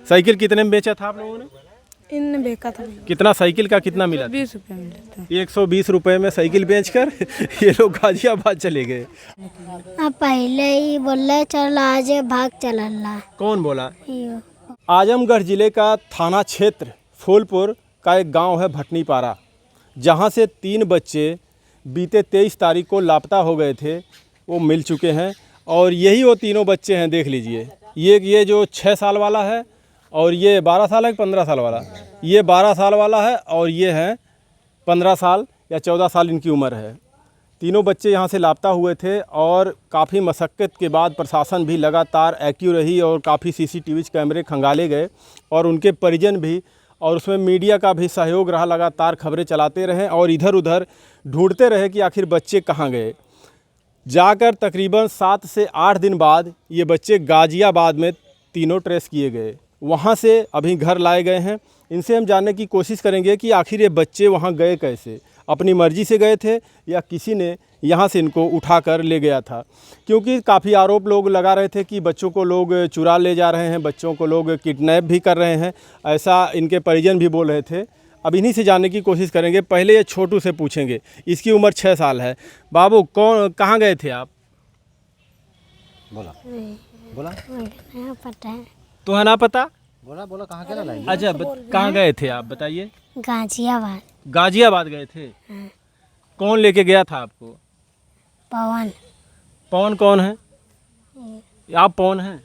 Cycle कितने में बेचा था आप लोगों ने? इनने बेचा था। कितना साइकिल का कितना मिला? 20 रुपये मिला था। 120 रुपए में साइकिल बेचकर ये लोग गाजियाबाद चले गए। अब पहले ही बोल रहे चल आज भाग चलला। कौन बोला? आजमगढ़ जिले का थाना क्षेत्र फूलपुर का एक गांव है भटनीपारा, जहां से 3 बच्चे बीते 23 तारीख को लापता हो गए थे, वो मिल चुके हैं। और यही वो तीनों बच्चे हैं, देख लीजिए। ये जो 6 साल वाला है, और ये 12 साल है, 15 साल वाला, ये 12 साल वाला है, और ये है 15 साल या 14 साल इनकी उम्र है। तीनों बच्चे यहाँ से लापता हुए थे और काफ़ी मशक्क़त के बाद प्रशासन भी लगातार एक्टिव रही और काफ़ी सीसीटीवी कैमरे खंगाले गए और उनके परिजन भी, और उसमें मीडिया का भी सहयोग रहा, लगातार खबरें चलाते रहे और इधर उधर ढूंढते रहे कि आखिर बच्चे कहाँ गए। जाकर तकरीबन 7 से 8 दिन बाद ये बच्चे गाजियाबाद में तीनों ट्रेस किए गए, वहाँ से अभी घर लाए गए हैं। इनसे हम जानने की कोशिश करेंगे कि आखिर ये बच्चे वहाँ गए कैसे, अपनी मर्ज़ी से गए थे या किसी ने यहाँ से इनको उठा कर ले गया था। क्योंकि काफ़ी आरोप लोग लगा रहे थे कि बच्चों को लोग चुरा ले जा रहे हैं, बच्चों को लोग किडनैप भी कर रहे हैं, ऐसा इनके परिजन भी बोल रहे थे। अब इन्हीं से जानने की कोशिश करेंगे। पहले ये छोटू से पूछेंगे, इसकी उम्र 6 साल है। बाबू कहाँ गए थे आप? बोला नहीं पता है। तो है ना पता? बोला कहाँ के लाई? अच्छा कहाँ गए थे आप बताइए? गाजियाबाद। गाजियाबाद गए थे। हाँ। कौन लेके गया था आपको? पवन। पवन कौन है? आप पवन हैं?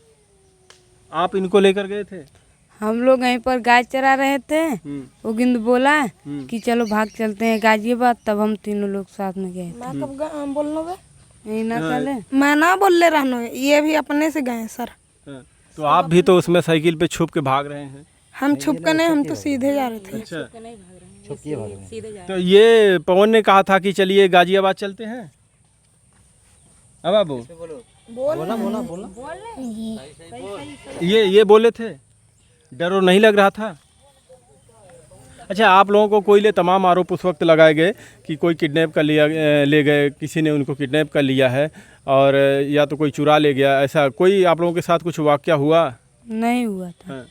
आप इनको लेकर गए थे? हम लोग यहीं पर गाय चरा रहे थे, वो गिंद बोला कि चलो भाग चलते हैं गाजियाबाद, तब हम तीनों लोग साथ में गए। मैं कब बोलना वे? यही ना चले, मैं ना बोल ले रहना, ये भी अपने से गए सर। तो आप भी तो उसमें साइकिल पे छुप के भाग रहे हैं? हम छुप के नहीं, हम तो सीधे जा रहे थे। अच्छा, छुपकिए भाग रहे। तो ये पवन ने कहा था कि चलिए गाजियाबाद चलते हैं। अब बाबू बोला ये बोले थे, डर और नहीं लग रहा था? अच्छा, आप लोगों को कोई ले तमाम आरोप उस वक्त लगाए गए कि कोई किडनैप कर लिया, ले गए, किसी ने उनको किडनैप कर लिया है, और या तो कोई चुरा ले गया, ऐसा कोई आप लोगों के साथ कुछ वाकया हुआ? नहीं हुआ था। हाँ।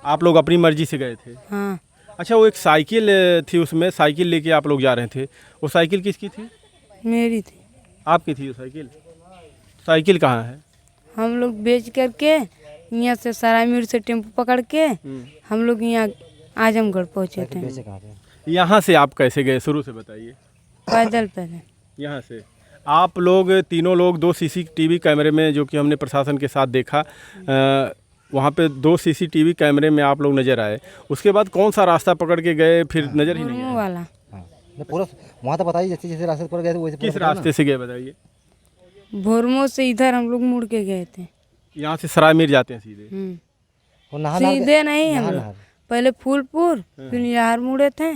आप लोग अपनी मर्जी से गए थे? हाँ। अच्छा, वो एक साइकिल थी, उसमें साइकिल लेके आप लोग जा रहे थे, वो साइकिल किसकी थी? मेरी थी। आपकी थी वो साइकिल? साइकिल कहाँ है? हम लोग बेच करके यहाँ से सरायमीर से टेम्पो पकड़ के हम लोग यहाँ आजमगढ़ पहुँचे थे। यहाँ से आप कैसे गए, शुरू से बताइए। पैदल पैदल। यहाँ से आप लोग तीनों लोग 2 सीसीटीवी कैमरे में, जो कि हमने प्रशासन के साथ देखा, वहाँ पे 2 सीसीटीवी कैमरे में आप लोग नज़र आए। उसके बाद कौन सा रास्ता पकड़ के गए, फिर नज़र ही नहीं आया? वाला। पूरा वहाँ तो बताइए, जैसे रास्ते पर गए थे वैसे। किस रास्ते से गए बताइए? भोरमो से इधर हम लोग मुड़ के गए थे। यहाँ से सरायमीर जाते हैं सीधे? सीधे नहीं, हम लोग पहले फूलपुर, फिर यार मुड़े थे,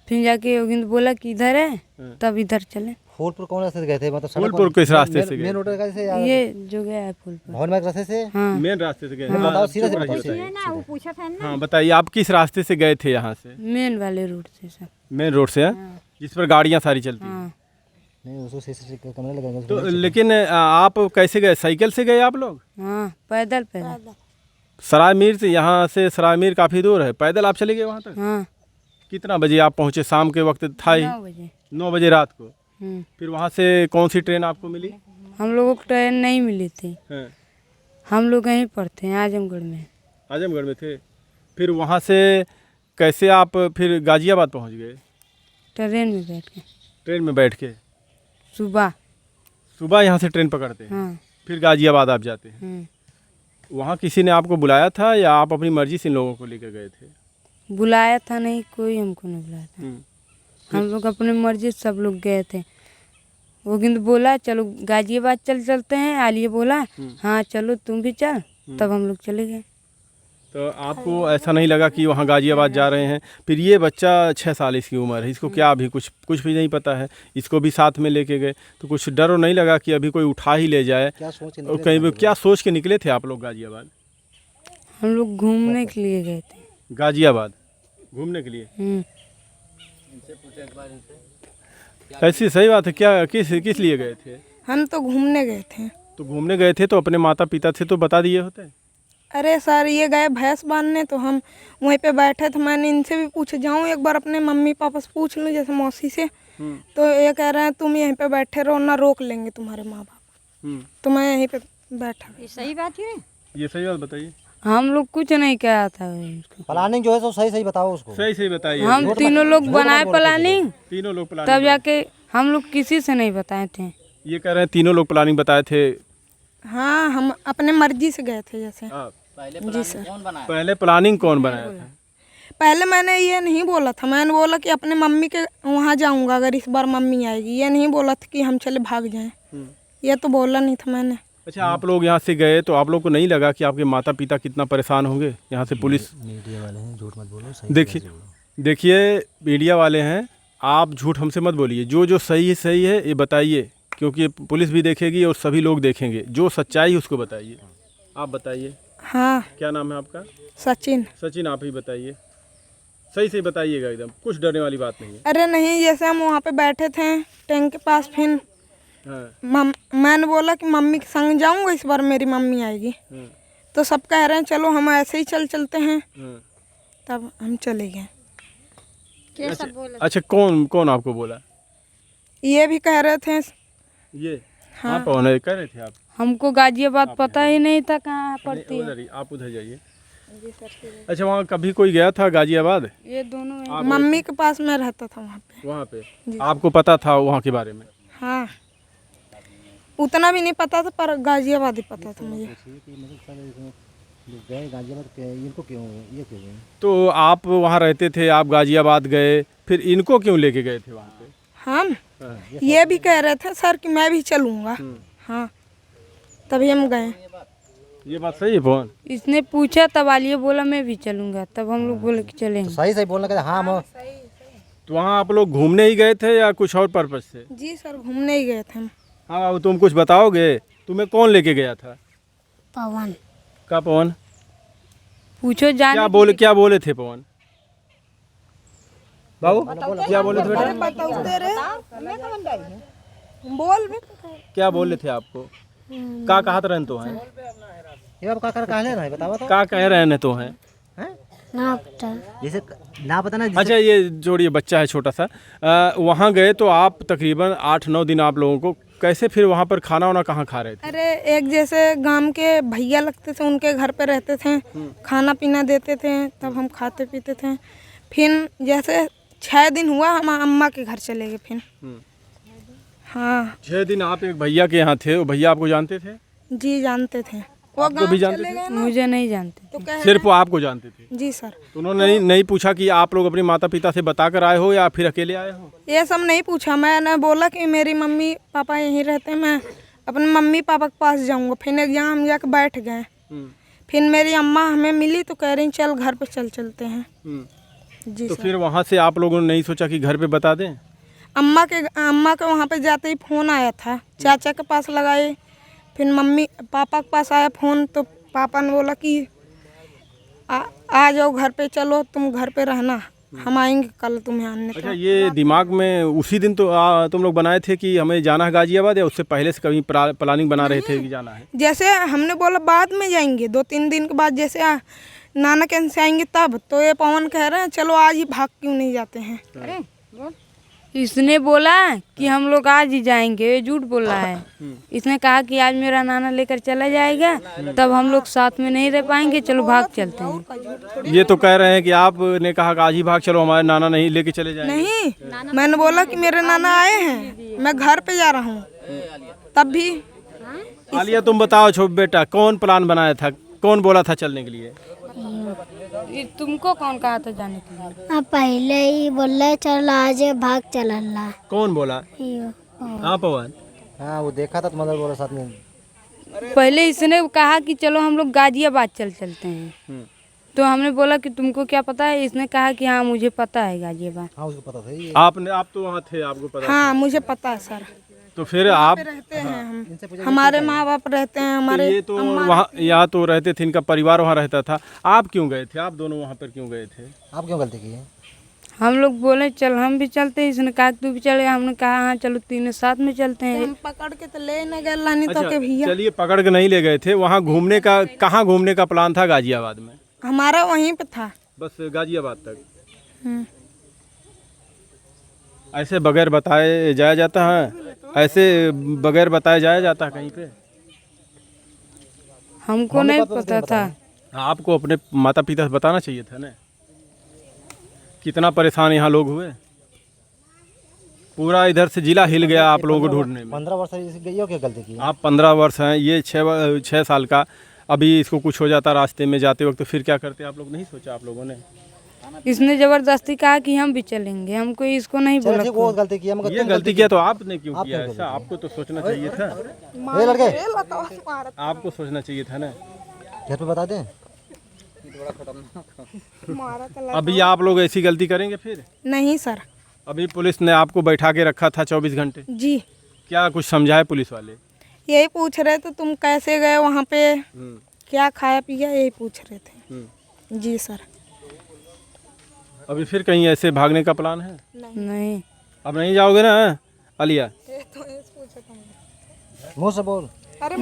फिर जाके योगिंद बोला कि इधर है, तब इधर चले। फूलपुर कौन रास्ते से गए थे? मतलब फूलपुर किस रास्ते से गए? मेन रोड से या ये जो गया है फूलपुर भवन मार्ग रास्ते से? हाँ। मेन रास्ते से गए? बताओ, सीधे से बताइए। हाँ बताइए, आप किस रास्ते से गए थे यहाँ से? मेन वाले रूट से सब। मेन रोड से? जिस पर गाड़ियाँ सारी चलती हैं? हाँ। नहीं, उसको सीसीटीवी कैमरे लगाएंगे तो लेकिन आप कैसे गए? साइकिल से गए आप लोग? हाँ, पैदल पैदल। सरायमीर से, यहाँ से सरायमीर काफ़ी दूर है, पैदल आप चले गए वहाँ तक? हाँ। कितना बजे आप पहुँचे? शाम के वक्त था ही? 9 बजे। 9 बजे रात को? फिर वहाँ से कौन सी ट्रेन आपको मिली? हम लोगों को ट्रेन नहीं मिली थी। हम लोग यहीं पर थे, आजमगढ़ में। आजमगढ़ में थे? फिर वहाँ से कैसे आप फिर गाजियाबाद पहुँच गए? ट्रेन में बैठ के। ट्रेन में बैठ के? सुबह यहाँ से ट्रेन पकड़ते हैं? हाँ। फिर गाजियाबाद आप जाते हैं? वहाँ किसी ने आपको बुलाया था या आप अपनी मर्जी से इन लोगों को लेकर गए थे? बुलाया था नहीं, कोई हमको नहीं बुलाया था। हम लोग अपनी मर्जी से सब लोग गए थे। वो गिंद बोला चलो गाजियाबाद चलते हैं, आलिया बोला हाँ चलो तुम भी चल, तब हम लोग चले गए। तो आपको ऐसा नहीं लगा कि वहाँ गाजियाबाद जा रहे हैं? फिर ये बच्चा 6 साल इसकी उम्र है, इसको क्या अभी कुछ भी नहीं पता है, इसको भी साथ में लेके गए, तो कुछ डर नहीं लगा कि अभी कोई उठा ही ले जाए? और कहीं भी क्या सोच के निकले थे आप लोग गाजियाबाद? हम लोग घूमने के लिए गए थे। गाजियाबाद घूमने के लिए? ऐसी सही बात है क्या? किस लिए गए थे? हम तो घूमने गए थे। तो घूमने गए थे तो अपने माता पिता से तो बता दिए होते? अरे सर ये गए भैंस बांधने, तो हम वहीं पे बैठे थे। मैंने इनसे भी पूछा, जाऊँ एक बार अपने मम्मी पापा से पूछ लूँ, जैसे मौसी से। तो ये कह रहे हैं तुम यहीं पे बैठे रहो ना, रोक लेंगे तुम्हारे माँ बाप। तो मैं यहीं पे बैठा। ये सही बात बताइए। हम लोग कुछ नहीं कहा था उसको। प्लानिंग जो है तो सही सही बताओ उसको। सही सही बताइए। हम तीनों लोग बनाए प्लानिंग, तीनों लोग प्लानिंग तब जाके हम लोग किसी से नहीं बताए थे। ये कह रहे हैं तीनों लोग प्लानिंग बताए थे। हाँ, हम अपने मर्जी से गए थे जैसे। आप जी सर। पहले प्लानिंग कौन बनाया था? पहले मैंने ये नहीं बोला था, मैंने बोला कि अपने मम्मी के वहाँ जाऊँगा अगर इस बार मम्मी आएगी। ये नहीं बोला था कि हम चले भाग जाएं। ये तो बोला नहीं था मैंने। अच्छा, आप लोग यहाँ से गए तो आप लोग को नहीं लगा कि आपके माता पिता कितना परेशान होंगे? यहाँ से पुलिस, मीडिया वाले हैं, झूठ मत बोलो। देखिए मीडिया वाले हैं, आप झूठ हमसे मत बोलिए। जो सही है ये बताइए, क्योंकि पुलिस भी देखेगी और सभी लोग देखेंगे। जो सच्चाई है उसको बताइए। आप बताइए। हाँ। क्या नाम है आपका? सचिन। सचिन, आप ही बताइए। सही से बताइएगा, एकदम कुछ डरने वाली बात नहीं है। अरे नहीं, जैसे हम वहाँ पे बैठे थे टैंक के पास, फिर मैंने बोला कि मम्मी के संग जाऊंगा इस बार, मेरी मम्मी आएगी। तो सब कह रहे हैं चलो हम ऐसे ही चलते हैं। तब हम चले गए। अच्छा, कौन आपको बोला? ये भी कह रहे थे। ये हाँ, कौन है कह रहे थे आप? हमको गाजियाबाद पता ही नहीं था कहाँ पड़ती है। उधर ही, आप उधर जाइए। अच्छा, वहाँ कभी कोई गया था गाजियाबाद? ये दोनों मम्मी के पास मैं रहता था वहाँ पे आपको पता था वहाँ के बारे में? हाँ, उतना भी नहीं पता था, पर गाजियाबाद ही पता था मुझे। इनको क्यों ये क्यों गए? तो आप वहाँ रहते थे, आप गाजियाबाद गए, फिर इनको क्यों लेके गए थे वहाँ पे? हम ये भी कह रहे थे सर कि मैं भी चलूँगा। हाँ, तभी हम गए। ये बात सही है पवन? इसने पूछा तब आलिया बोला मैं भी चलूँगा, तब हम लोग बोले कि चलेंगे। सही सही बोलना कहते हाँ हम। तो वहाँ आप लोग घूमने ही गए थे या कुछ और पर्पज से? जी सर, घूमने ही गए थे हम। हाँ, तुम कुछ बताओगे? तुम्हें कौन लेके गया था? पवन। का पवन? पूछो जान। क्या बोले थे पवन बाबू? क्या बोले थे बेटा? बोल भी। क्या बोले थे आपको? का कहत रहन तो हैं? ये आप का कर कहा ले रहा है बताओ तो। का कह रहे हैं तो हैं? ना पता। जैसे ना पता ना। अच्छा, ये जोड़िए, बच्चा है छोटा सा। वहाँ गए तो आप तकरीबन 8-9 दिन आप लोगों को कैसे, फिर वहाँ पर खाना वाना कहाँ खा रहे थे? अरे एक जैसे गांव के भैया लगते थे, उनके घर पे रहते थे, खाना पीना देते थे, तब हम खाते पीते थे। फिर जैसे 6 दिन हुआ हम अम्मा के घर चले गए फिर। हाँ। 6 दिन आप एक भैया के यहाँ थे, वो भैया आपको जानते थे? जी जानते थे। वो आपको गाँव भी जानते चले थे? गए ना, मुझे नहीं जानते। तो कह सिर्फ वो आपको जानते थे? जी सर। तो उन्होंने नहीं पूछा कि आप लोग अपने माता पिता से बता कर आए हो या फिर अकेले आए हो? ये सब नहीं पूछा। मैंने बोला कि मेरी मम्मी पापा यहीं रहते हैं, मैं अपने मम्मी पापा के पास जाऊंगा। फिर एक जगह हम जाके बैठ गए। फिर मेरी अम्मा हमें मिली तो कह रही चल घर पे चलते हैं। जी तो सर। फिर वहाँ से आप लोगों ने नहीं सोचा कि घर पे बता दें? अम्मा के वहाँ पे जाते ही फ़ोन आया था, चाचा के पास लगाए। फिर मम्मी पापा के पास आया फ़ोन, तो पापा ने बोला कि आ जाओ घर पे, चलो तुम घर पे रहना, हम आएंगे कल तुम्हें आने अच्छा, का। ये दिमाग में उसी दिन तो तुम लोग बनाए थे कि हमें जाना है गाजियाबाद, या उससे पहले से कभी प्लानिंग बना रहे थे कि जाना है? जैसे हमने बोला बाद में जाएंगे, 2-3 दिन के बाद जैसे नाना के यहाँ से आएंगे तब। तो ये पवन कह रहे हैं चलो आज ही भाग क्यों नहीं जाते हैं। इसने बोला कि हम लोग आज ही जाएंगे, ये झूठ बोल रहा है। इसने कहा कि आज मेरा नाना लेकर चला जाएगा, तब हम लोग साथ में नहीं रह पाएंगे, चलो भाग चलते हैं। ये तो कह रहे हैं कि आपने कहा कि आज ही भाग चलो, हमारे नाना नहीं लेके चले जाएंगे। नहीं, मैंने बोला कि मेरे नाना आए हैं, मैं घर पे जा रहा हूँ। तब भी आलिया, तुम बताओ छोटे बेटा, कौन प्लान बनाया था, कौन बोला था चलने के लिए? ये तुमको कौन कहा था जाने के लिए? आप पहले ही बोले चल आज भाग चलला। कौन बोला? हाँ पवन? हाँ, वो देखा था तुम्हारे बोला साथ में। पहले इसने कहा कि चलो हम लोग गाजियाबाद चलते हैं। तो हमने बोला कि तुमको क्या पता है? इसने कहा कि हाँ मुझे पता है गाजियाबाद। हाँ, उसको पता था ये। आप तो वहाँ थे, आपको पता? हाँ मुझे पता है सर। तो फिर आप रहते हैं हम, हमारे माँ बाप रहते हैं, हमारे ये तो वहाँ यहाँ तो रहते थे, इनका परिवार वहाँ रहता था। आप क्यों गए थे? आप दोनों वहाँ पर क्यों गए थे? आप क्यों गलती की है? हम लोग बोले चल हम भी चलते हैं, इसने कहा कि तू भी चले, हमने कहा हाँ चलो तीनों साथ में चलते हैं। हम पकड़ के तो ले न गए लानी तो के भैया। चलिए पकड़ के नहीं ले गए थे, वहाँ घूमने का, कहाँ घूमने का प्लान था गाजियाबाद में? हमारा वहीं पे था। बस गाजियाबाद तक? हम्म। ऐसे बगैर बताए जाया जाता है? ऐसे बगैर बताए जाया जाता है कहीं पे? हमको नहीं पता था। आपको अपने माता पिता से बताना चाहिए था ना। कितना परेशान यहाँ लोग हुए, पूरा इधर से जिला हिल गया आप लोगों को ढूंढने में। 15 वर्ष से गई हो, क्या गलती की? आप 15 वर्ष हैं, ये 6 साल का, अभी इसको कुछ हो जाता रास्ते में जाते वक्त तो फिर क्या करते आप लोग? नहीं सोचा आप लोगों ने? इसने जबरदस्ती कहा कि हम भी चलेंगे, हमको इसको नहीं चलो बोला। ठीक, वो गलती किया मगर ये तुम गलती किया तो आपने क्यों किया आपने ऐसा? आपको तो सोचना चाहिए था, ये लड़के आपको सोचना चाहिए था ना। घर पे बता दें। अभी आप लोग ऐसी गलती करेंगे फिर? नहीं सर। अभी पुलिस ने आपको बैठा के रखा था 24 घंटे, जी क्या कुछ समझाए पुलिस वाले? यही पूछ रहे थे तुम कैसे गए वहाँ पे, क्या खाया पिया, यही पूछ रहे थे। जी सर। अभी फिर कहीं ऐसे भागने का प्लान है? नहीं। अब नहीं जाओगे ना आलिया? मुँह से बोल। अरे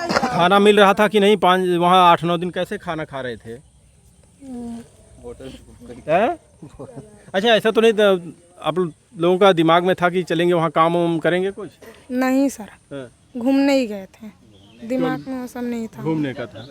खाना मिल रहा था कि नहीं? वहाँ 8-9 दिन कैसे खाना खा रहे थे? हैं? अच्छा ऐसा तो नहीं था आप लोगों का दिमाग में था कि चलेंगे वहाँ काम वाम करेंगे कुछ? नहीं सर, हाँ, घूमने ही गए थे, दिमाग में वो सब नहीं था। घूमने का था।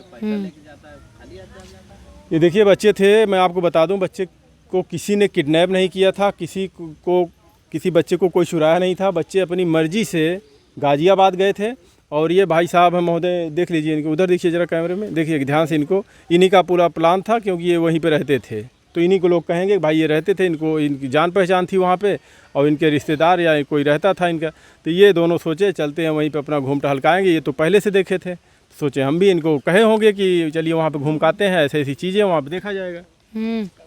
ये देखिए बच्चे थे, मैं आपको बता दूं, बच्चे को किसी ने किडनैप नहीं किया था, किसी बच्चे को कोई चुराया नहीं था। बच्चे अपनी मर्जी से गाजियाबाद गए थे। और ये भाई साहब हैं महोदय, देख लीजिए इनको, उधर देखिए ज़रा कैमरे में, देखिए ध्यान से इनको, इन्हीं का पूरा प्लान था क्योंकि ये वहीं पे रहते थे, तो इन्हीं को लोग कहेंगे भाई ये रहते थे, इनको इनकी जान पहचान थी वहाँ पे, और इनके रिश्तेदार या कोई रहता था इनका, तो ये दोनों सोचे चलते हैं वहीं पे अपना घूम टहलकाएँगे। ये तो पहले से देखे थे, सोचे हम भी इनको कहे होंगे कि चलिए वहाँ पे घूम काते हैं, ऐसी ऐसी चीज़ें वहाँ पे देखा जाएगा।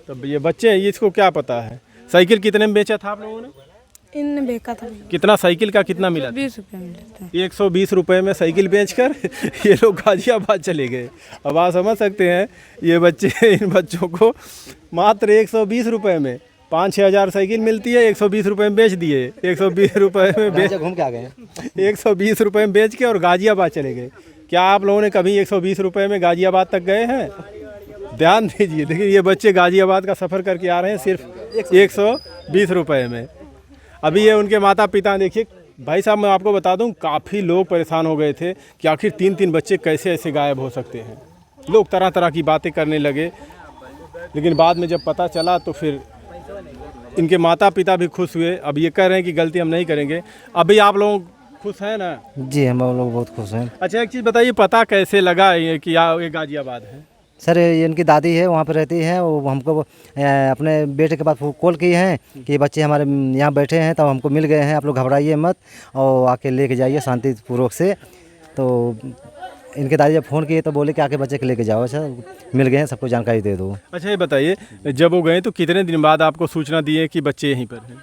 तब ये बच्चे हैं, ये इसको क्या पता है। साइकिल कितने में बेचा था आप लोगों ने? इन बेचा था। कितना साइकिल का कितना मिला? 20 रुपये मिलता है। 120 रुपये में साइकिल बेचकर ये लोग गाजियाबाद चले गए। अब आप समझ सकते हैं ये बच्चे, इन बच्चों को मात्र 120 रुपये में 5-6 हज़ार साइकिल मिलती है, 120 रुपये में बेच दिए। 120 रुपये में घूम के आ गए। 120 रुपये में बेच के और गाजियाबाद चले गए। क्या आप लोगों ने कभी 120 रुपये में गाजियाबाद तक गए हैं? ध्यान दीजिए, देखिए ये बच्चे गाजियाबाद का सफ़र करके आ रहे हैं सिर्फ 120 रुपये में। अभी ये उनके माता पिता देखिए, भाई साहब मैं आपको बता दूं, काफ़ी लोग परेशान हो गए थे कि आखिर 3-3 बच्चे कैसे ऐसे गायब हो सकते हैं। लोग तरह तरह की बातें करने लगे, लेकिन बाद में जब पता चला तो फिर इनके माता पिता भी खुश हुए। अब ये कह रहे हैं कि गलती हम नहीं करेंगे। अभी आप लोग खुश हैं ना? जी हम लोग बहुत खुश हैं। अच्छा एक चीज़ बताइए, पता कैसे लगा ये कि ये गाजियाबाद है? सर ये इनकी दादी है, वहाँ पर रहती है, वो हमको अपने बेटे के पास कॉल की हैं कि बच्चे हमारे यहाँ बैठे हैं, तब हमको मिल गए हैं, आप लोग घबराइए मत और आके लेके जाइए शांतिपूर्वक से। तो इनके दादी जब फ़ोन किए तो बोले कि आके बच्चे के लेके जाओ। अच्छा मिल गए हैं, सबको जानकारी दे दो। अच्छा ये बताइए, जब वो गए तो कितने दिन बाद आपको सूचना दी है कि बच्चे यहीं पर हैं?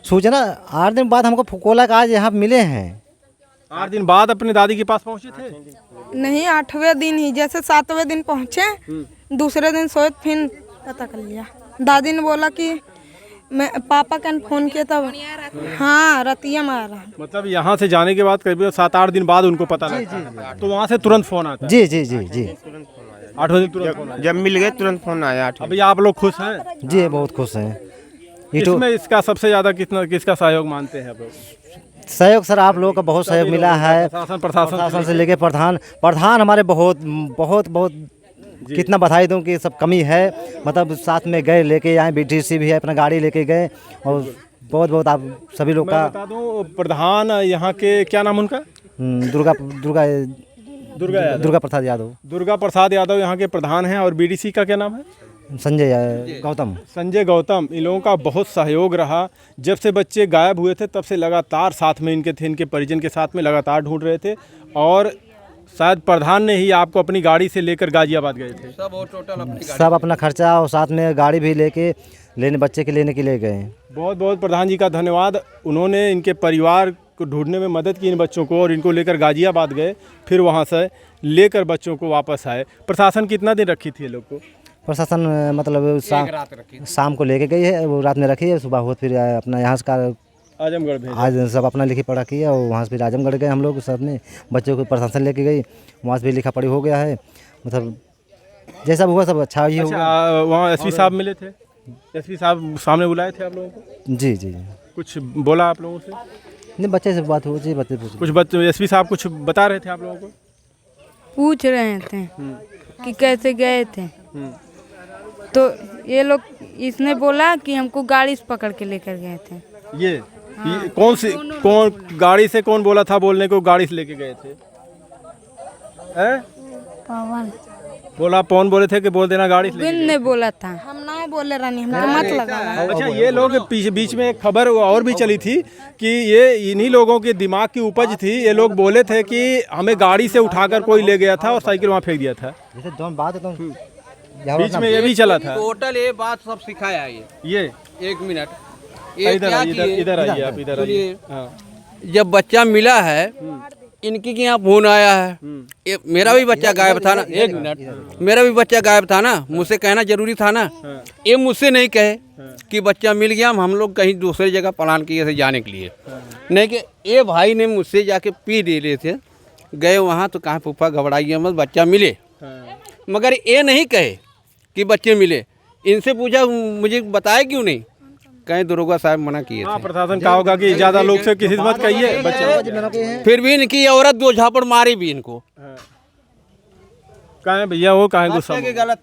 सूचना 8 दिन बाद हमको कॉल आज यहाँ मिले हैं। 8 दिन बाद अपने दादी के पास पहुँचे थे? नहीं, 8वें दिन ही, जैसे 7वें दिन पहुँचे, दूसरे दिन सोए, फिर पता कर लिया। दादी ने बोला कि मैं पापा का फ़ोन किया तब, हाँ रतिया में आ रहा। मतलब यहाँ से जाने के बाद करीब 7-8 दिन बाद उनको पता लगा, तो वहाँ से तुरंत फ़ोन आता है? जी जी जी जी 8वें दिन तुरंत फ़ोन आया। जब मिल गए तुरंत फ़ोन आया। अभी आप लोग खुश हैं? जी बहुत खुश हैं। इसमें इसका सबसे ज़्यादा किसका सहयोग मानते हैं आप लोग? सहयोग सर आप लोगों का बहुत सहयोग मिला है, प्रशासन से लेके प्रधान हमारे बहुत बहुत बहुत कितना बधाई दूं कि सब कमी है, मतलब साथ में गए लेके आए, BTC भी है, अपना गाड़ी लेके गए, और बहुत बहुत आप सभी लोग का। बता दूं प्रधान यहाँ के, क्या नाम उनका? दुर्गा प्रसाद यादव। दुर्गा प्रसाद यादव यहाँ के प्रधान हैं। और BDC का क्या नाम है? संजय गौतम। इन लोगों का बहुत सहयोग रहा। जब से बच्चे गायब हुए थे तब से लगातार साथ में इनके थे, इनके परिजन के साथ में लगातार ढूंढ रहे थे। और शायद प्रधान ने ही आपको अपनी गाड़ी से लेकर गाजियाबाद गए थे? सब अपना खर्चा और साथ में गाड़ी भी लेके बच्चे के लेने के लिए गए। बहुत बहुत प्रधान जी का धन्यवाद। उन्होंने इनके परिवार को ढूंढने में मदद की इन बच्चों को, और इनको लेकर गाजियाबाद गए, फिर वहाँ से लेकर बच्चों को वापस आए। प्रशासन कितना दिन रखी थी ये लोग को? प्रशासन मतलब शाम को लेके गई है, वो रात में रखी है, सुबह हो फिर अपना यहाँ से आजमगढ़ भेजा। आज सब अपना लिखी पढ़ा किया और वहाँ से फिर आजमगढ़ गए हम लोग सब ने, बच्चों को प्रशासन लेके गई, वहाँ से भी लिखा पढ़ी हो गया है, मतलब जैसा हुआ सब अच्छा ही होगा। वहाँ एसपी साहब मिले थे, एसपी साहब सामने बुलाए थे आप लोगों को? जी जी, कुछ बोला आप लोगों से? नहीं, बच्चे से बात हो जी, बच्चे कुछ बच्चे एसपी साहब कुछ बता रहे थे आप लोगों को? पूछ रहे थे कि कैसे गए थे, तो ये लोग इसने बोला कि हमको गाड़ी से पकड़ के लेकर गए थे। ये कौन गाड़ी से कौन बोला था बोलने को गाड़ी से लेके गए थे? पवन बोला कौन बोले थे कि बोल देना गाड़ी से बिन ने बोला था। हम ना बोले रानी, हमको मत लगा। अच्छा, ये लोग बीच में एक खबर और भी चली थी कि ये इन्हीं लोगों के दिमाग की उपज थी। ये लोग बोले थे कि हमें गाड़ी से उठाकर कोई ले गया था और साइकिल वहाँ फेंक दिया था। जैसे जौन बात है तो बीच में ये भी चला था। टोटल ये बात सब सिखाया है ये 1 मिनट, ये इधर क्या आइए, किए? इधर आइए आप, इधर आइए। सुनिए, हाँ। जब बच्चा मिला है इनकी के यहाँ फोन आया है, मेरा भी बच्चा गायब था ना, 1 मिनट, मेरा भी बच्चा गायब था ना, मुझसे कहना जरूरी था ना। ये मुझसे नहीं कहे कि बच्चा मिल गया, हम लोग कहीं दूसरी जगह प्लान किए थे जाने के लिए, नहीं कि ये भाई ने मुझसे जाके पी दे रहे थे, गए वहाँ तो कहाँ फूफा घबराइए मत, बच्चा मिले, मगर ये नहीं कहे कि बच्चे मिले। इनसे पूछा मुझे बताया क्यों नहीं, कहीं दरोगा साहब मना किए थे। प्रशासन कहा होगा कि ज्यादा लोग से किसी से मत कहिए बच्चे। फिर भी इनकी औरत 2 झापड़ मारी भी इनको। कहाँ भैया वो कहाँ गुस्सा? बच्चे के गलत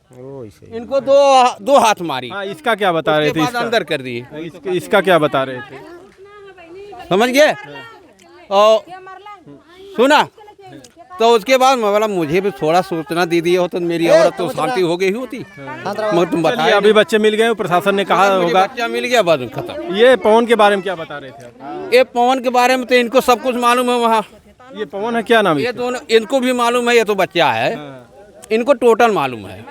इनको दो हाथ मारी। हाँ, इसका क्या बता रहे उसके थे? बाद अंदर कर दिए। इसका क्या बता रहे थे? समझ गए? और सुना तो उसके बाद मैं बोला मुझे भी थोड़ा सोचना दे दिया हो तो मेरी औरत तो शांति हो गई होती, मगर तुम बताइए। अभी बच्चे मिल गए, प्रशासन ने कहा होगा। बच्चा मिल गया, बाद में खत्म। ये पवन के बारे में क्या बता रहे थे आप? ये पवन के बारे में तो इनको सब कुछ मालूम है। वहाँ ये पवन है, क्या नाम है? ये दोनों इनको भी मालूम है, ये तो बच्चा है, इनको टोटल मालूम है।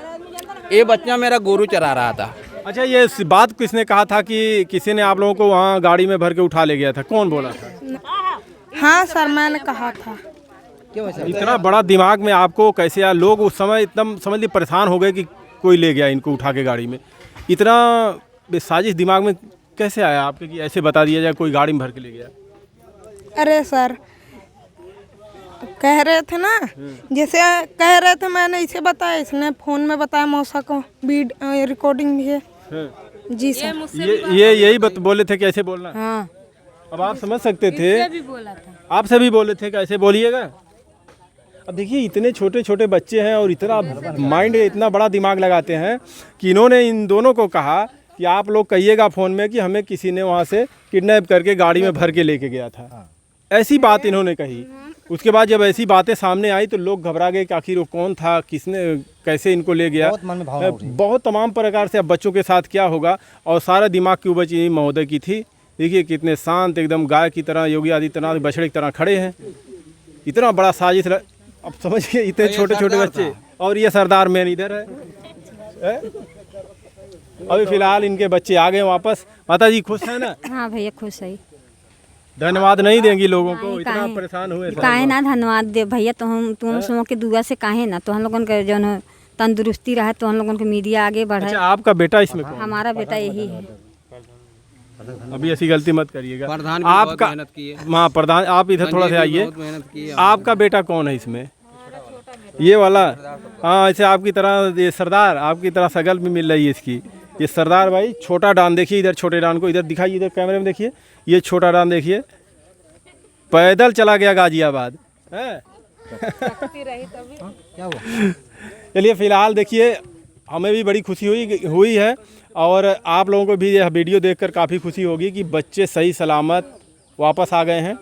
ये बच्चा मेरा गोरू चरा रहा था। अच्छा, ये बात किसने कहा था कि किसी ने आप लोगों को वहाँ गाड़ी में भर के उठा ले गया था? कौन बोला था? हाँ सर, मैंने कहा था। इतना बड़ा दिमाग में आपको कैसे आया? लोग उस समय एकदम समझ ली परेशान हो गए कि कोई ले गया इनको उठा के गाड़ी में। इतना साजिश दिमाग में कैसे आया आपके कि ऐसे बता दिया जाए कोई गाड़ी में भर के ले गया? अरे सर, कह रहे थे ना, जैसे कह रहे थे, मैंने इसे बताया, इसने फोन में बताया मौसा को, रिकॉर्डिंग भी है। जी सर, ये यही बोले थे कि ऐसे बोलना। हाँ, अब आप समझ सकते थे, भी बोला था। आपसे भी बोले थे कि ऐसे बोलिएगा। अब देखिए, इतने छोटे छोटे बच्चे हैं और इतना माइंड, इतना बड़ा दिमाग लगाते हैं कि इन्होंने इन दोनों को कहा कि आप लोग कहिएगा फ़ोन में कि हमें किसी ने वहाँ से किडनैप करके गाड़ी में भर के लेके गया था। ऐसी बात इन्होंने कही। उसके बाद जब ऐसी बातें सामने आई तो लोग घबरा गए कि आखिर वो कौन था, किसने कैसे इनको ले गया। बहुत मन में भावना उठी। बहुत तमाम प्रकार से अब बच्चों के साथ क्या होगा, और सारा दिमाग की उपज यही महोदय की थी। देखिए कितने शांत, एकदम गाय की तरह, योगी आदित्यनाथ बछड़े की तरह खड़े हैं। इतना बड़ा साजिश, अब समझिए, इतने छोटे छोटे बच्चे, और ये सरदार मैन इधर है। अभी फिलहाल इनके बच्चे आ गए वापस। माता जी खुश है ना? हाँ भैया खुश है। धन्यवाद नहीं देंगी लोगों को, इतना परेशान हुए थे। काहे ना धन्यवाद दे भैया, तो हम तुम लोगों के दुआ से काहे ना, तो हम लोगों के जो है तंदुरुस्ती रहे, तो हम लोगों के मीडिया आगे बढ़े। अच्छा, आपका बेटा इसमें कौन? हमारा बेटा यही है। अभी ऐसी गलती मत करिएगा। प्रधान भी बहुत मेहनत की है। हाँ, प्रधान आप इधर थोड़ा सा आइए। बहुत मेहनत की है। आपका बेटा कौन है इसमें? ये वाला? हाँ, ऐसे आपकी तरह ये सरदार, आपकी तरह शक्ल भी मिल रही है इसकी। ये सरदार भाई, छोटा डान देखिए, इधर छोटे डान को इधर दिखाइए, इधर कैमरे में देखिए। ये छोटा डान देखिए, पैदल चला गया गाजियाबाद है। चलिए, फिलहाल देखिए, हमें भी बड़ी खुशी हुई है, और आप लोगों को भी यह वीडियो देखकर काफ़ी खुशी होगी कि बच्चे सही सलामत वापस आ गए हैं।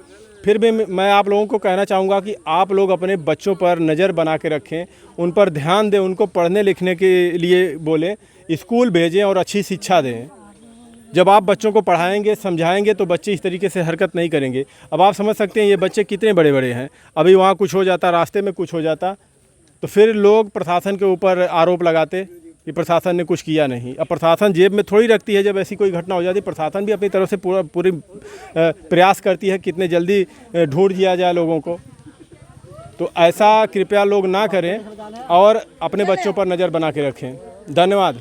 फिर भी मैं आप लोगों को कहना चाहूँगा कि आप लोग अपने बच्चों पर नज़र बना के रखें, उन पर ध्यान दें, उनको पढ़ने लिखने के लिए बोलें, स्कूल भेजें और अच्छी शिक्षा दें। जब आप बच्चों को पढ़ाएंगे, समझाएंगे, तो बच्चे इस तरीके से हरकत नहीं करेंगे। अब आप समझ सकते हैं ये बच्चे कितने बड़े बड़े हैं। अभी वहाँ कुछ हो जाता, रास्ते में कुछ हो जाता, तो फिर लोग प्रशासन के ऊपर आरोप लगाते कि प्रशासन ने कुछ किया नहीं। अब प्रशासन जेब में थोड़ी रखती है, जब ऐसी कोई घटना हो जाती, प्रशासन भी अपनी तरफ से पूरी प्रयास करती है कितने जल्दी ढूंढ दिया जाए लोगों को। तो ऐसा कृपया लोग ना करें और अपने बच्चों पर नज़र बना के रखें। धन्यवाद।